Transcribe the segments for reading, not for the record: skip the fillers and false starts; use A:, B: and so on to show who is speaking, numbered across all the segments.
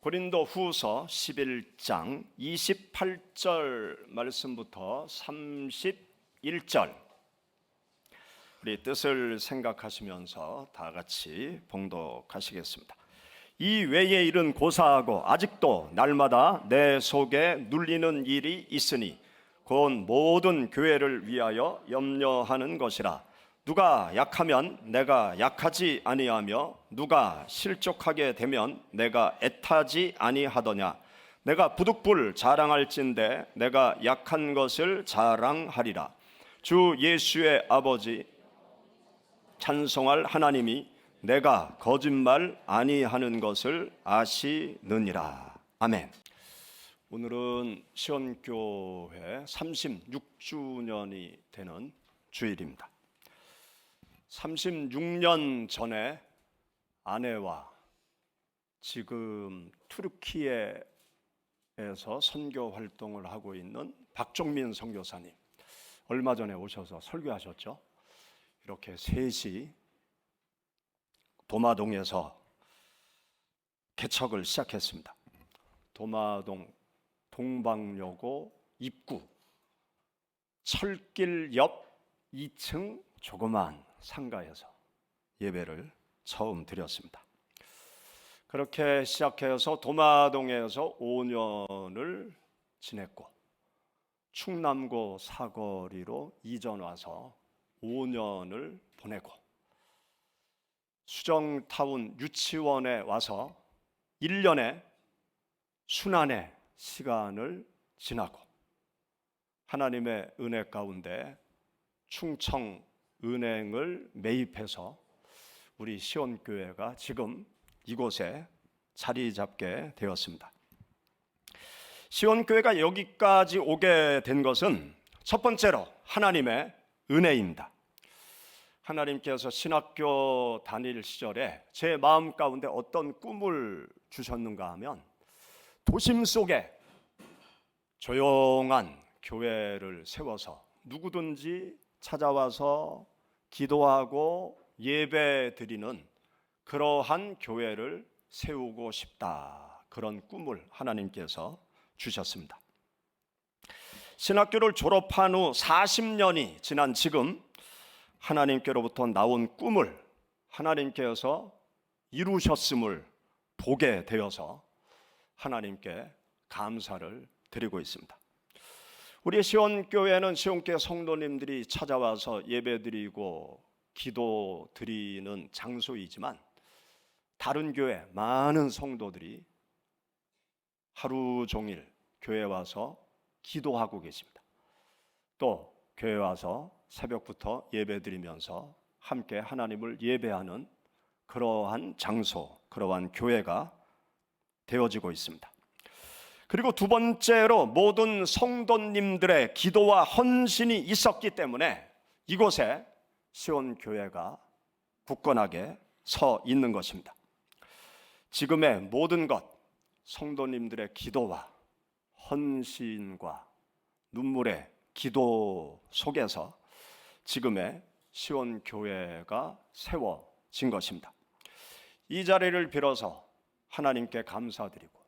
A: 고린도 후서 11장 28절 말씀부터 31절 우리 뜻을 생각하시면서 다 같이 봉독하시겠습니다. 이 외의 일은 고사하고 아직도 날마다 내 속에 눌리는 일이 있으니 곧 모든 교회를 위하여 염려하는 것이라. 누가 약하면 내가 약하지 아니하며 누가 실족하게 되면 내가 애타지 아니하더냐. 내가 부득불 자랑할진대 내가 약한 것을 자랑하리라. 주 예수의 아버지 찬송할 하나님이 내가 거짓말 아니하는 것을 아시느니라. 아멘. 오늘은 시온교회 36주년이 되는 주일입니다. 36년 전에 아내와 지금 투르키에서 선교 활동을 하고 있는 박종민 선교사님, 얼마 전에 오셔서 설교하셨죠. 이렇게 셋이 도마동에서 개척을 시작했습니다. 도마동 동방여고 입구 철길 옆 2층 조그만 상가에서 예배를 처음 드렸습니다. 그렇게 시작해서 도마동에서 5년을 지냈고 충남고 사거리로 이전 와서 5년을 보내고 수정타운 유치원에 와서 1년의 순환의 시간을 지나고 하나님의 은혜 가운데 충청은행을 매입해서 우리 시온교회가 지금 이곳에 자리 잡게 되었습니다. 시온교회가 여기까지 오게 된 것은 첫 번째로 하나님의 은혜입니다. 하나님께서 신학교 다닐 시절에 제 마음 가운데 어떤 꿈을 주셨는가 하면 도심 속에 조용한 교회를 세워서 누구든지 찾아와서 기도하고 예배 드리는 그러한 교회를 세우고 싶다. 그런 꿈을 하나님께서 주셨습니다. 신학교를 졸업한 후 40년이 지난 지금 하나님께로부터 나온 꿈을 하나님께서 이루셨음을 보게 되어서 하나님께 감사를 드리고 있습니다. 우리 시온교회는 시온교회 성도님들이 찾아와서 예배드리고 기도 드리는 장소이지만 다른 교회 많은 성도들이 하루 종일 교회 와서 기도하고 계십니다. 또 교회 와서 새벽부터 예배드리면서 함께 하나님을 예배하는 그러한 장소, 그러한 교회가 되어지고 있습니다. 그리고 두 번째로 모든 성도님들의 기도와 헌신이 있었기 때문에 이곳에 시온교회가 굳건하게 서 있는 것입니다. 지금의 모든 것, 성도님들의 기도와 헌신과 눈물의 기도 속에서 지금의 시온교회가 세워진 것입니다. 이 자리를 빌어서 하나님께 감사드리고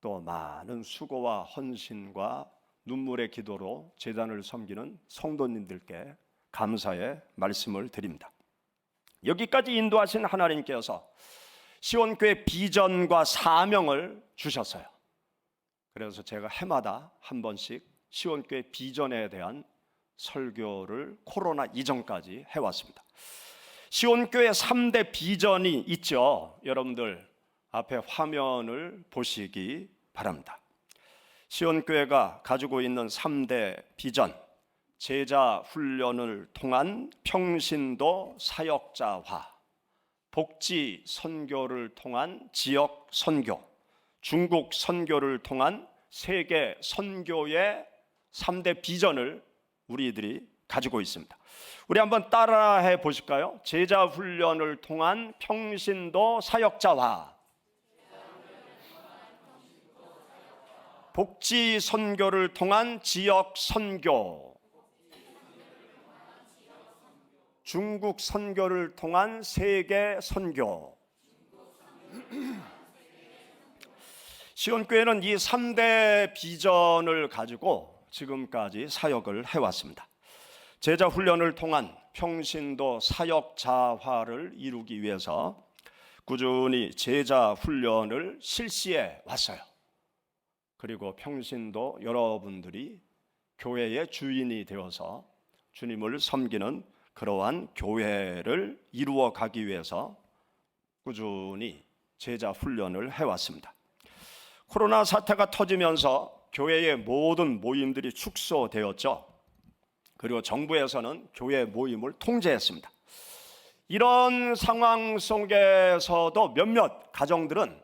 A: 또 많은 수고와 헌신과 눈물의 기도로 제단을 섬기는 성도님들께 감사의 말씀을 드립니다. 여기까지 인도하신 하나님께서 시온교회 비전과 사명을 주셨어요. 그래서 제가 해마다 한 번씩 시온교회 비전에 대한 설교를 코로나 이전까지 해왔습니다. 시온교회 3대 비전이 있죠. 여러분들 앞에 화면을 보시기 바랍니다. 시온교회가 가지고 있는 3대 비전, 제자 훈련을 통한 평신도 사역자화, 복지 선교를 통한 지역 선교, 중국 선교를 통한 세계 선교의 3대 비전을 우리들이 가지고 있습니다. 우리 한번 따라해 보실까요? 제자 훈련을 통한 평신도 사역자화, 복지 선교를 통한 지역 선교, 중국 선교를 통한 세계 선교. 시온교회는 이 3대 비전을 가지고 지금까지 사역을 해왔습니다. 제자 훈련을 통한 평신도 사역 자화를 이루기 위해서 꾸준히 제자 훈련을 실시해 왔어요. 그리고 평신도 여러분들이 교회의 주인이 되어서 주님을 섬기는 그러한 교회를 이루어 가기 위해서 꾸준히 제자 훈련을 해왔습니다. 코로나 사태가 터지면서 교회의 모든 모임들이 축소되었죠. 그리고 정부에서는 교회 모임을 통제했습니다. 이런 상황 속에서도 몇몇 가정들은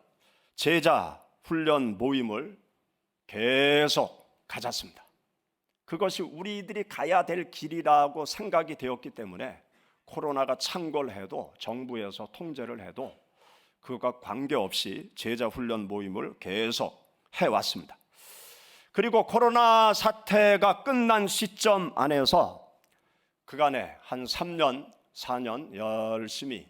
A: 제자 훈련 모임을 계속 가졌습니다. 그것이 우리들이 가야 될 길이라고 생각이 되었기 때문에 코로나가 창궐해도 정부에서 통제를 해도 그것과 관계없이 제자 훈련 모임을 계속 해왔습니다. 그리고 코로나 사태가 끝난 시점 안에서 그간에 한 3년, 4년 열심히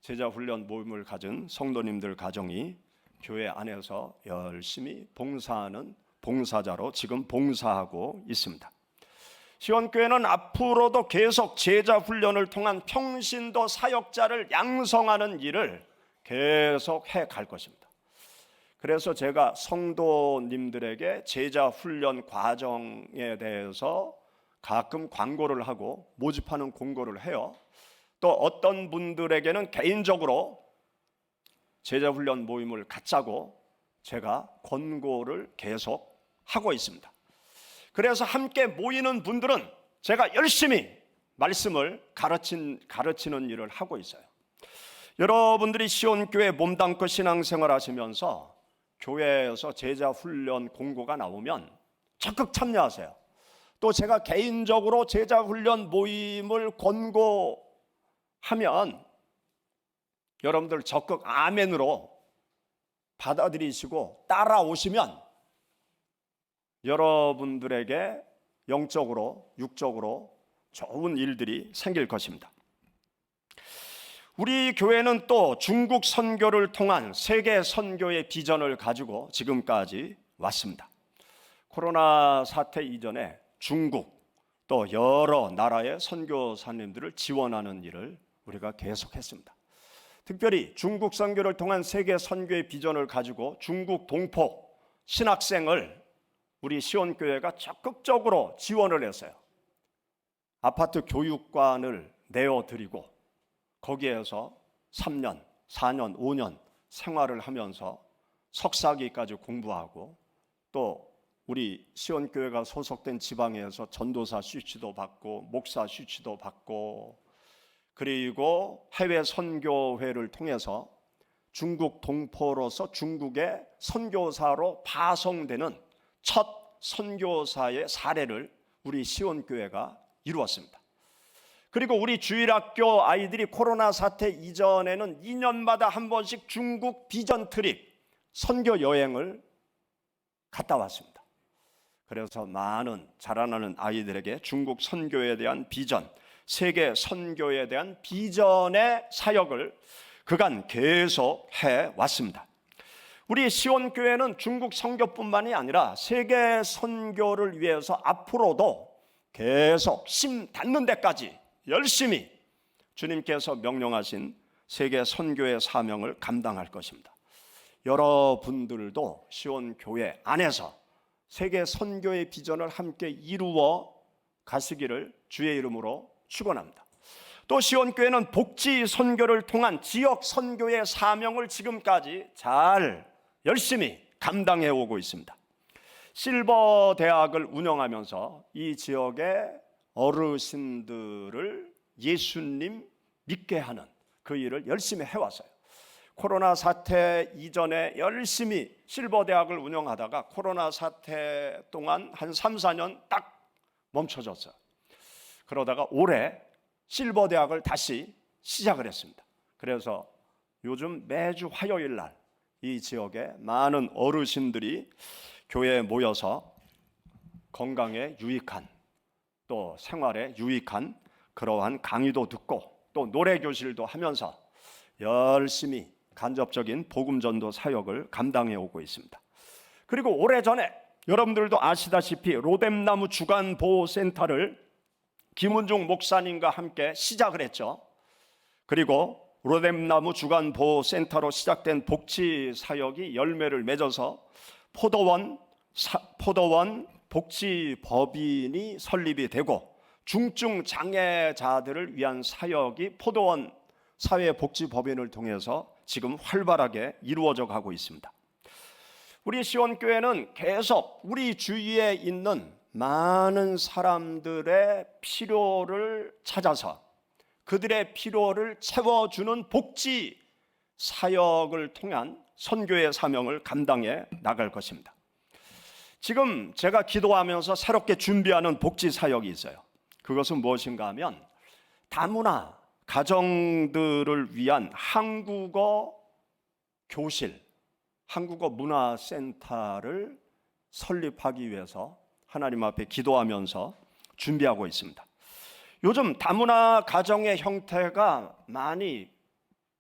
A: 제자 훈련 모임을 가진 성도님들 가정이 교회 안에서 열심히 봉사하는 봉사자로 지금 봉사하고 있습니다. 시온교회는 앞으로도 계속 제자 훈련을 통한 평신도 사역자를 양성하는 일을 계속 해갈 것입니다. 그래서 제가 성도님들에게 제자 훈련 과정에 대해서 가끔 광고를 하고 모집하는 공고를 해요. 또 어떤 분들에게는 개인적으로 제자 훈련 모임을 갖자고 제가 권고를 계속 하고 있습니다. 그래서 함께 모이는 분들은 제가 열심히 말씀을 가르치는 일을 하고 있어요. 여러분들이 시온교회 몸담고 신앙생활 하시면서 교회에서 제자 훈련 공고가 나오면 적극 참여하세요. 또 제가 개인적으로 제자 훈련 모임을 권고하면 여러분들 적극 아멘으로 받아들이시고 따라오시면 여러분들에게 영적으로 육적으로 좋은 일들이 생길 것입니다. 우리 교회는 또 중국 선교를 통한 세계 선교의 비전을 가지고 지금까지 왔습니다. 코로나 사태 이전에 중국 또 여러 나라의 선교사님들을 지원하는 일을 우리가 계속했습니다. 특별히 중국 선교를 통한 세계 선교의 비전을 가지고 중국 동포 신학생을 우리 시온교회가 적극적으로 지원을 했어요. 아파트 교육관을 내어드리고 거기에서 3년, 4년, 5년 생활을 하면서 석사기까지 공부하고 또 우리 시온교회가 소속된 지방에서 전도사 수치도 받고 목사 수치도 받고 그리고 해외 선교회를 통해서 중국 동포로서 중국의 선교사로 파송되는 첫 선교사의 사례를 우리 시온교회가 이루었습니다. 그리고 우리 주일학교 아이들이 코로나 사태 이전에는 2년마다 한 번씩 중국 비전 트립 선교 여행을 갔다 왔습니다. 그래서 많은 자라나는 아이들에게 중국 선교에 대한 비전, 세계 선교에 대한 비전의 사역을 그간 계속 해왔습니다. 우리 시온교회는 중국 선교뿐만이 아니라 세계 선교를 위해서 앞으로도 계속 심 닿는 데까지 열심히 주님께서 명령하신 세계 선교의 사명을 감당할 것입니다. 여러분들도 시온교회 안에서 세계 선교의 비전을 함께 이루어 가시기를 주의 이름으로 축원합니다. 또 시온교회는 복지 선교를 통한 지역 선교의 사명을 지금까지 잘 열심히 감당해 오고 있습니다. 실버 대학을 운영하면서 이 지역의 어르신들을 예수님 믿게 하는 그 일을 열심히 해왔어요. 코로나 사태 이전에 열심히 실버 대학을 운영하다가 코로나 사태 동안 한 3, 4년 딱 멈춰졌어요. 그러다가 올해 실버 대학을 다시 시작을 했습니다. 그래서 요즘 매주 화요일 날 이 지역에 많은 어르신들이 교회에 모여서 건강에 유익한 또 생활에 유익한 그러한 강의도 듣고 또 노래 교실도 하면서 열심히 간접적인 복음 전도 사역을 감당해 오고 있습니다. 그리고 오래전에 여러분들도 아시다시피 로뎀나무 주간보호센터를 김은중 목사님과 함께 시작을 했죠. 그리고 로뎀나무 주간보호센터로 시작된 복지사역이 열매를 맺어서 포도원 복지법인이 설립이 되고 중증 장애자들을 위한 사역이 포도원 사회복지법인을 통해서 지금 활발하게 이루어져 가고 있습니다. 우리 시온교회는 계속 우리 주위에 있는 많은 사람들의 필요를 찾아서 그들의 필요를 채워주는 복지 사역을 통한 선교의 사명을 감당해 나갈 것입니다. 지금 제가 기도하면서 새롭게 준비하는 복지 사역이 있어요. 그것은 무엇인가 하면 다문화 가정들을 위한 한국어 교실, 한국어 문화센터를 설립하기 위해서 하나님 앞에 기도하면서 준비하고 있습니다. 요즘 다문화 가정의 형태가 많이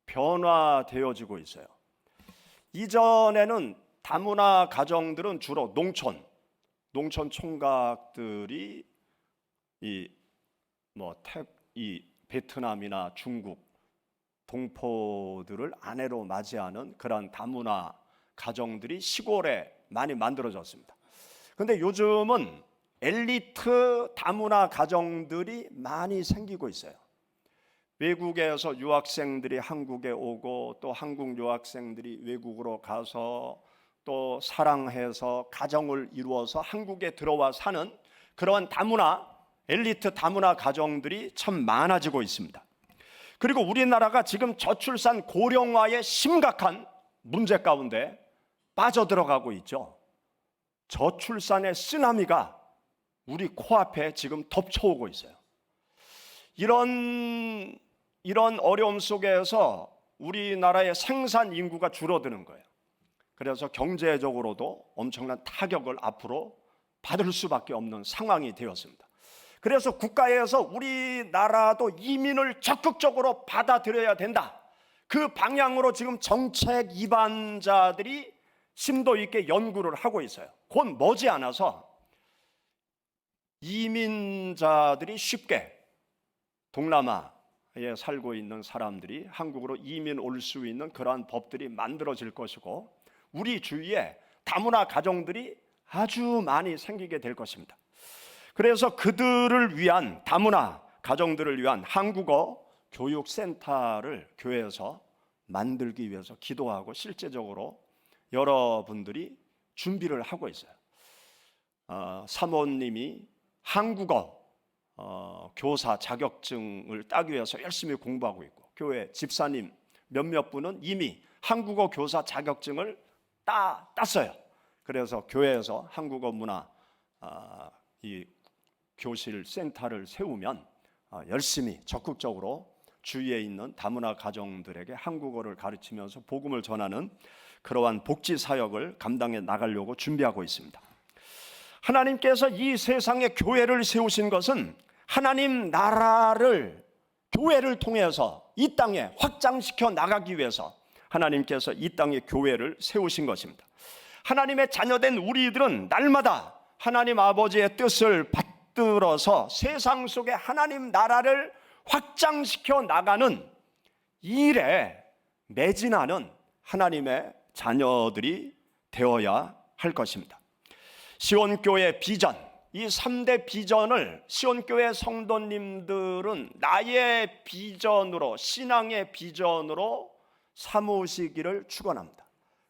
A: 변화되어지고 있어요. 이전에는 다문화 가정들은 주로 농촌 총각들이 이 베트남이나 중국 동포들을 아내로 맞이하는 그런 다문화 가정들이 시골에 많이 만들어졌습니다. 그런데 요즘은 엘리트 다문화 가정들이 많이 생기고 있어요. 외국에서 유학생들이 한국에 오고 또 한국 유학생들이 외국으로 가서 또 사랑해서 가정을 이루어서 한국에 들어와 사는 그러한 엘리트 다문화 가정들이 참 많아지고 있습니다. 그리고 우리나라가 지금 저출산 고령화의 심각한 문제 가운데 빠져들어가고 있죠. 저출산의 쓰나미가 우리 코앞에 지금 덮쳐오고 있어요. 이런 어려움 속에서 우리나라의 생산 인구가 줄어드는 거예요. 그래서 경제적으로도 엄청난 타격을 앞으로 받을 수밖에 없는 상황이 되었습니다. 그래서 국가에서 우리나라도 이민을 적극적으로 받아들여야 된다. 그 방향으로 지금 정책 입안자들이 심도 있게 연구를 하고 있어요. 곧 머지않아서 이민자들이 쉽게 동남아에 살고 있는 사람들이 한국으로 이민 올 수 있는 그러한 법들이 만들어질 것이고 우리 주위에 다문화 가정들이 아주 많이 생기게 될 것입니다. 그래서 그들을 위한 다문화 가정들을 위한 한국어 교육센터를 교회에서 만들기 위해서 기도하고 실제적으로 여러분들이 준비를 하고 있어요. 사모님이 한국어 교사 자격증을 따기 위해서 열심히 공부하고 있고 교회 집사님 몇몇 분은 이미 한국어 교사 자격증을 땄어요. 그래서 교회에서 한국어 문화 이 교실 센터를 세우면 열심히 적극적으로 주위에 있는 다문화 가정들에게 한국어를 가르치면서 복음을 전하는 그러한 복지 사역을 감당해 나가려고 준비하고 있습니다. 하나님께서 이 세상에 교회를 세우신 것은 하나님 나라를 교회를 통해서 이 땅에 확장시켜 나가기 위해서 하나님께서 이 땅에 교회를 세우신 것입니다. 하나님의 자녀된 우리들은 날마다 하나님 아버지의 뜻을 받들어서 세상 속에 하나님 나라를 확장시켜 나가는 일에 매진하는 하나님의 자녀들이 되어야 할 것입니다. 시온교회 비전, 이 3대 비전을 시온교회 성도님들은 나의 비전으로, 신앙의 비전으로 삼으시기를 축원합니다.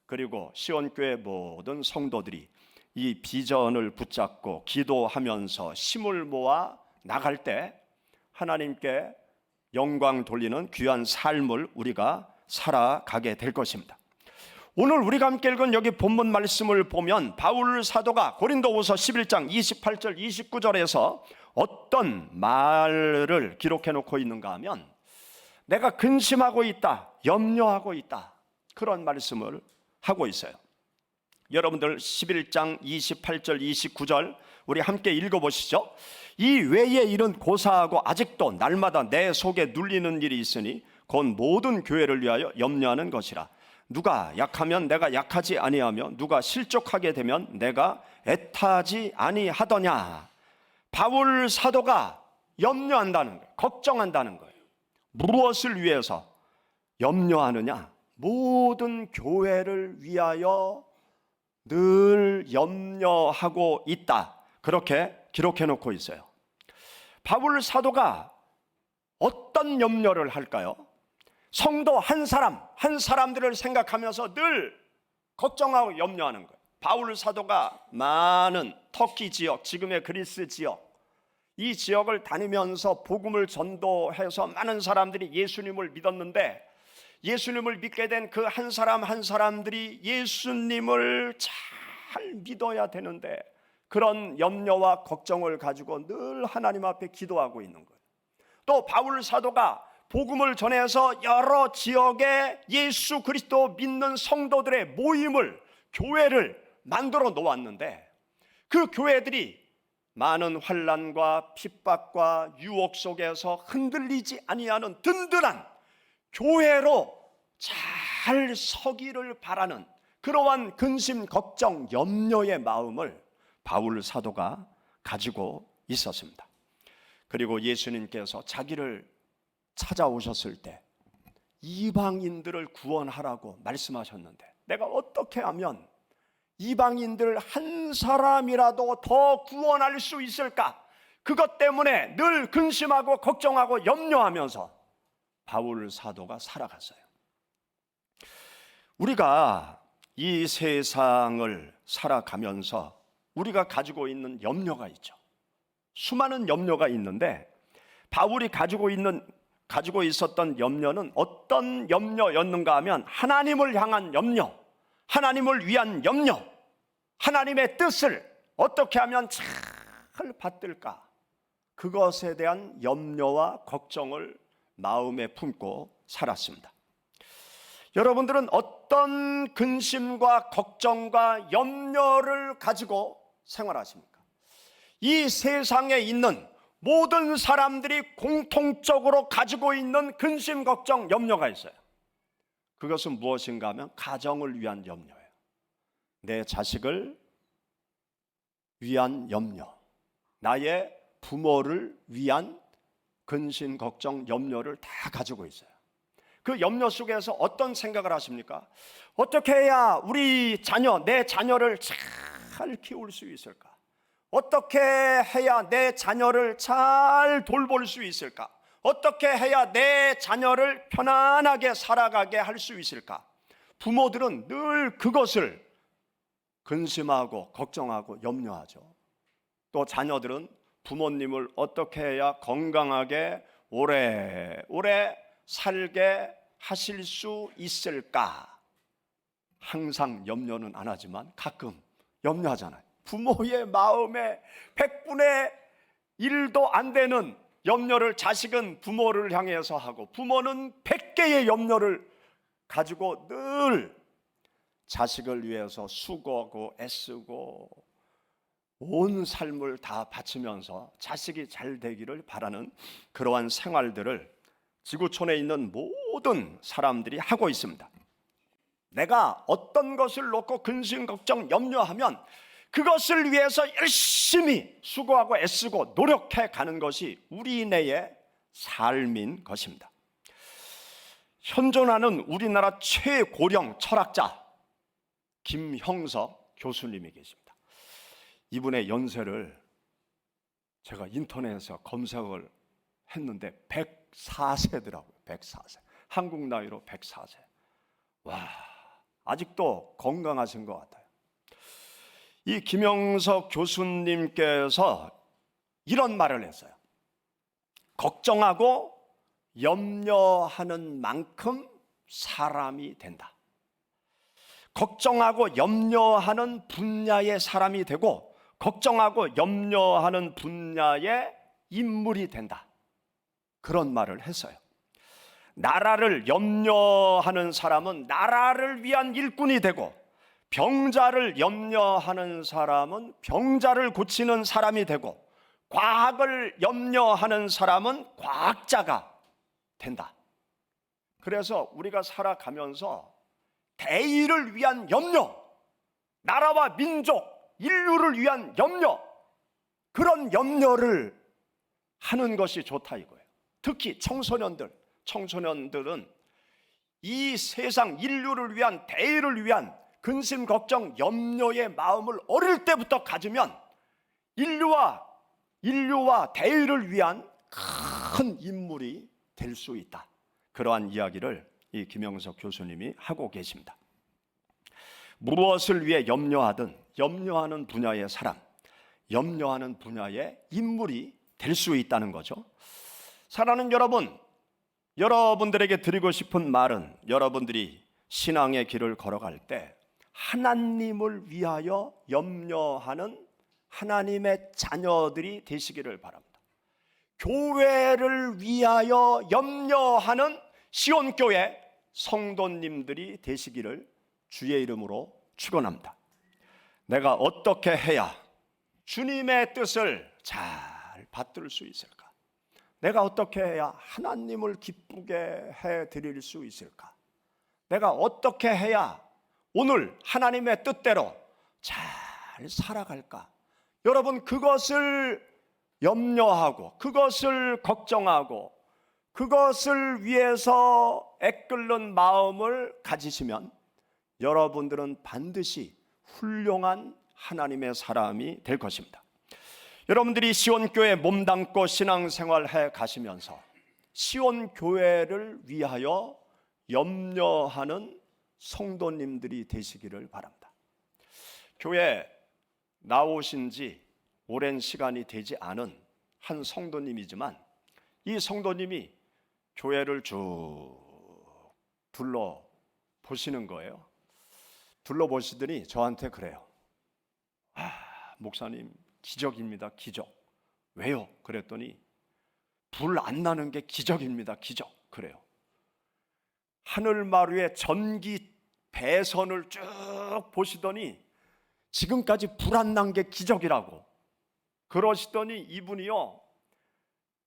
A: 그리고 시온교회 모든 성도들이 이 비전을 붙잡고 기도하면서 힘을 모아 나갈 때 하나님께 영광 돌리는 귀한 삶을 우리가 살아가게 될 것입니다. 오늘 우리가 함께 읽은 여기 본문 말씀을 보면 바울 사도가 고린도후서 11장 28절 29절에서 어떤 말을 기록해 놓고 있는가 하면 내가 근심하고 있다, 염려하고 있다, 그런 말씀을 하고 있어요. 여러분들 11장 28절 29절 우리 함께 읽어보시죠. 이 외의 일은 고사하고 아직도 날마다 내 속에 눌리는 일이 있으니 곧 모든 교회를 위하여 염려하는 것이라. 누가 약하면 내가 약하지 아니하며 누가 실족하게 되면 내가 애타지 아니하더냐. 바울 사도가 염려한다는 거예요. 걱정한다는 거예요. 무엇을 위해서 염려하느냐? 모든 교회를 위하여 늘 염려하고 있다. 그렇게 기록해 놓고 있어요. 바울 사도가 어떤 염려를 할까요? 성도 한 사람들을 생각하면서 늘 걱정하고 염려하는 거예요. 바울 사도가 많은 터키 지역, 지금의 그리스 지역, 이 지역을 다니면서 복음을 전도해서 많은 사람들이 예수님을 믿었는데, 예수님을 믿게 된 그 한 사람 한 사람들이 예수님을 잘 믿어야 되는데 그런 염려와 걱정을 가지고 늘 하나님 앞에 기도하고 있는 거예요. 또 바울 사도가 복음을 전해서 여러 지역에 예수 그리스도 믿는 성도들의 모임을, 교회를 만들어 놓았는데 그 교회들이 많은 환난과 핍박과 유혹 속에서 흔들리지 아니하는 든든한 교회로 잘 서기를 바라는 그러한 근심, 걱정, 염려의 마음을 바울 사도가 가지고 있었습니다. 그리고 예수님께서 자기를 찾아오셨을 때 이방인들을 구원하라고 말씀하셨는데, 내가 어떻게 하면 이방인들 한 사람이라도 더 구원할 수 있을까? 그것 때문에 늘 근심하고 걱정하고 염려하면서 바울 사도가 살아갔어요. 우리가 이 세상을 살아가면서 우리가 가지고 있는 염려가 있죠. 수많은 염려가 있는데 바울이 가지고 있었던 염려는 어떤 염려였는가 하면 하나님을 향한 염려, 하나님을 위한 염려, 하나님의 뜻을 어떻게 하면 잘 받들까, 그것에 대한 염려와 걱정을 마음에 품고 살았습니다. 여러분들은 어떤 근심과 걱정과 염려를 가지고 생활하십니까? 이 세상에 있는 모든 사람들이 공통적으로 가지고 있는 근심, 걱정, 염려가 있어요. 그것은 무엇인가 하면 가정을 위한 염려예요. 내 자식을 위한 염려, 나의 부모를 위한 근심, 걱정, 염려를 다 가지고 있어요. 그 염려 속에서 어떤 생각을 하십니까? 어떻게 해야 우리 자녀, 내 자녀를 잘 키울 수 있을까? 어떻게 해야 내 자녀를 잘 돌볼 수 있을까? 어떻게 해야 내 자녀를 편안하게 살아가게 할 수 있을까? 부모들은 늘 그것을 근심하고 걱정하고 염려하죠. 또 자녀들은 부모님을 어떻게 해야 건강하게 오래오래 살게 하실 수 있을까? 항상 염려는 안 하지만 가끔 염려하잖아요. 부모의 마음에 100분의 1도 안 되는 염려를 자식은 부모를 향해서 하고, 부모는 100개의 염려를 가지고 늘 자식을 위해서 수고하고 애쓰고 온 삶을 다 바치면서 자식이 잘 되기를 바라는 그러한 생활들을 지구촌에 있는 모든 사람들이 하고 있습니다. 내가 어떤 것을 놓고 근심, 걱정, 염려하면 그것을 위해서 열심히 수고하고 애쓰고 노력해 가는 것이 우리네의 삶인 것입니다. 현존하는 우리나라 최고령 철학자 김형석 교수님이 계십니다. 이분의 연세를 제가 인터넷에서 검색을 했는데 104세더라고요. 104세. 한국 나이로 104세. 와, 아직도 건강하신 것 같아요. 이 김형석 교수님께서 이런 말을 했어요. 걱정하고 염려하는 만큼 사람이 된다. 걱정하고 염려하는 분야의 사람이 되고 걱정하고 염려하는 분야의 인물이 된다. 그런 말을 했어요. 나라를 염려하는 사람은 나라를 위한 일꾼이 되고, 병자를 염려하는 사람은 병자를 고치는 사람이 되고, 과학을 염려하는 사람은 과학자가 된다. 그래서 우리가 살아가면서 대의를 위한 염려, 나라와 민족, 인류를 위한 염려, 그런 염려를 하는 것이 좋다 이거예요. 특히 청소년들은 이 세상 인류를 위한, 대의를 위한 근심, 걱정, 염려의 마음을 어릴 때부터 가지면 인류와 대의를 위한 큰 인물이 될 수 있다. 그러한 이야기를 이 김영석 교수님이 하고 계십니다. 무엇을 위해 염려하는 분야의 사람, 염려하는 분야의 인물이 될 수 있다는 거죠. 사랑하는 여러분, 여러분들에게 드리고 싶은 말은, 여러분들이 신앙의 길을 걸어갈 때 하나님을 위하여 염려하는 하나님의 자녀들이 되시기를 바랍니다. 교회를 위하여 염려하는 시온교회 성도님들이 되시기를 주의 이름으로 축원합니다. 내가 어떻게 해야 주님의 뜻을 잘 받들 수 있을까? 내가 어떻게 해야 하나님을 기쁘게 해드릴 수 있을까? 내가 어떻게 해야 오늘 하나님의 뜻대로 잘 살아갈까? 여러분, 그것을 염려하고 그것을 걱정하고 그것을 위해서 애끓는 마음을 가지시면 여러분들은 반드시 훌륭한 하나님의 사람이 될 것입니다. 여러분들이 시온교회에 몸담고 신앙생활해 가시면서 시온교회를 위하여 염려하는 성도님들이 되시기를 바랍니다. 교회 나오신 지 오랜 시간이 되지 않은 한 성도님이지만 이 성도님이 교회를 쭉 둘러보시는 거예요. 둘러보시더니 저한테 그래요. 목사님, 기적입니다. 기적. 왜요? 그랬더니 불 안 나는 게 기적입니다. 기적. 그래요. 하늘마루에 전기 배선을 쭉 보시더니 지금까지 불 안 난 게 기적이라고 그러시더니 이분이요,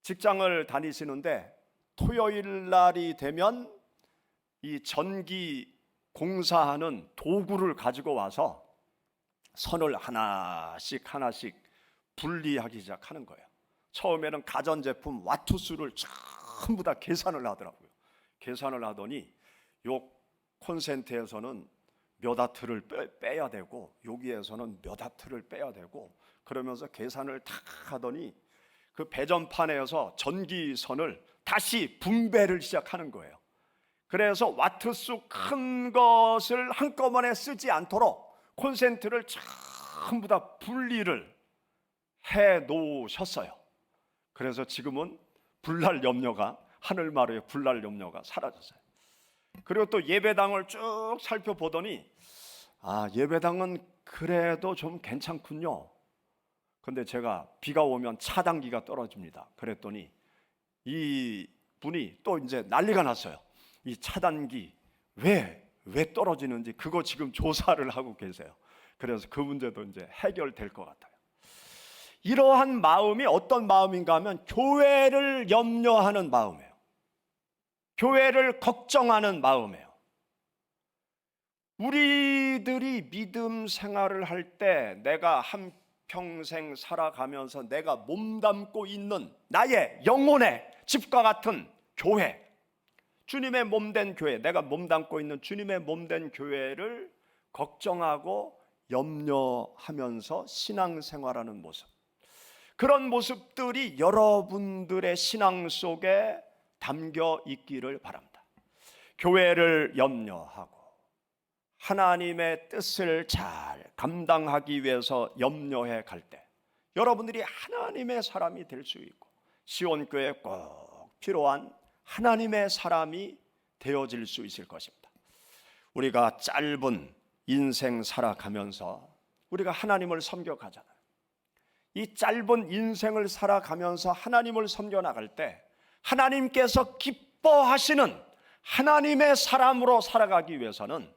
A: 직장을 다니시는데 토요일 날이 되면 이 전기 공사하는 도구를 가지고 와서 선을 하나씩 분리하기 시작하는 거예요. 처음에는 가전제품 와트수를 전부 다 계산을 하더라고요. 계산을 하더니 요 콘센트에서는 몇 와트를 빼야 되고 여기에서는 몇 와트를 빼야 되고 그러면서 계산을 다 하더니 그 배전판에서 전기선을 다시 분배를 시작하는 거예요. 그래서 와트수 큰 것을 한꺼번에 쓰지 않도록 콘센트를 전부 다 분리를 해 놓으셨어요. 그래서 지금은 불날 염려가, 하늘마루에 불날 염려가 사라졌어요. 그리고 또 예배당을 쭉 살펴보더니 예배당은 그래도 좀 괜찮군요. 근데 제가 비가 오면 차단기가 떨어집니다. 그랬더니 이 분이 또 이제 난리가 났어요. 이 차단기 왜 떨어지는지 그거 지금 조사를 하고 계세요. 그래서 그 문제도 이제 해결될 것 같아요. 이러한 마음이 어떤 마음인가 하면 교회를 염려하는 마음이에요. 교회를 걱정하는 마음이에요. 우리들이 믿음 생활을 할 때 내가 한평생 살아가면서 내가 몸담고 있는 나의 영혼의 집과 같은 교회, 주님의 몸된 교회, 내가 몸담고 있는 주님의 몸된 교회를 걱정하고 염려하면서 신앙생활하는 모습, 그런 모습들이 여러분들의 신앙 속에 담겨 있기를 바랍니다. 교회를 염려하고 하나님의 뜻을 잘 감당하기 위해서 염려해 갈 때 여러분들이 하나님의 사람이 될 수 있고 시온교회에 꼭 필요한 하나님의 사람이 되어질 수 있을 것입니다. 우리가 짧은 인생 살아가면서 우리가 하나님을 섬겨가잖아요. 이 짧은 인생을 살아가면서 하나님을 섬겨나갈 때 하나님께서 기뻐하시는 하나님의 사람으로 살아가기 위해서는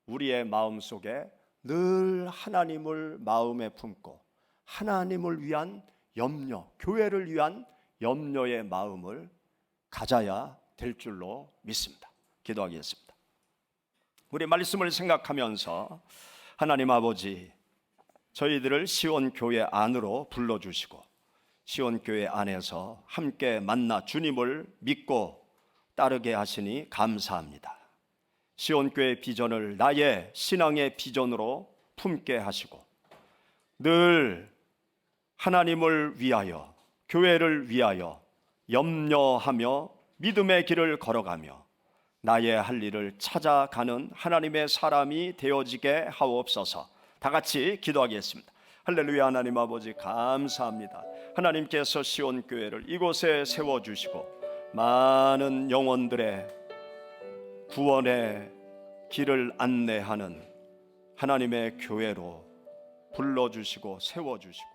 A: 우리의 마음속에 늘 하나님을 마음에 품고 하나님을 위한 염려, 교회를 위한 염려의 마음을 가져야 될 줄로 믿습니다. 기도하겠습니다. 우리 말씀을 생각하면서 하나님 아버지, 저희들을 시온교회 안으로 불러주시고 시온교회 안에서 함께 만나 주님을 믿고 따르게 하시니 감사합니다. 시온교회 비전을 나의 신앙의 비전으로 품게 하시고 늘 하나님을 위하여, 교회를 위하여 염려하며 믿음의 길을 걸어가며 나의 할 일을 찾아가는 하나님의 사람이 되어지게 하옵소서. 다 같이 기도하겠습니다. 할렐루야. 하나님 아버지 감사합니다. 하나님께서 시온교회를 이곳에 세워주시고 많은 영혼들의 구원의 길을 안내하는 하나님의 교회로 불러주시고 세워주시고